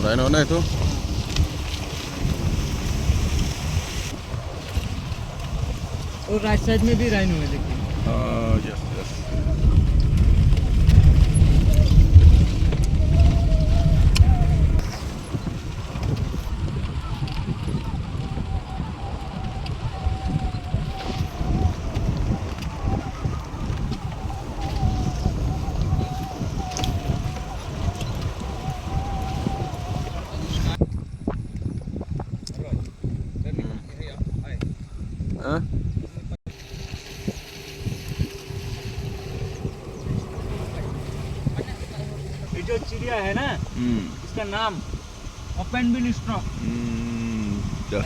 Rhino na itu. और right side में भी राइनो है देखिए। Yes, yes. Huh? ये जो चिड़िया है ना, इसका नाम ओपन बिल स्टॉक। Dah.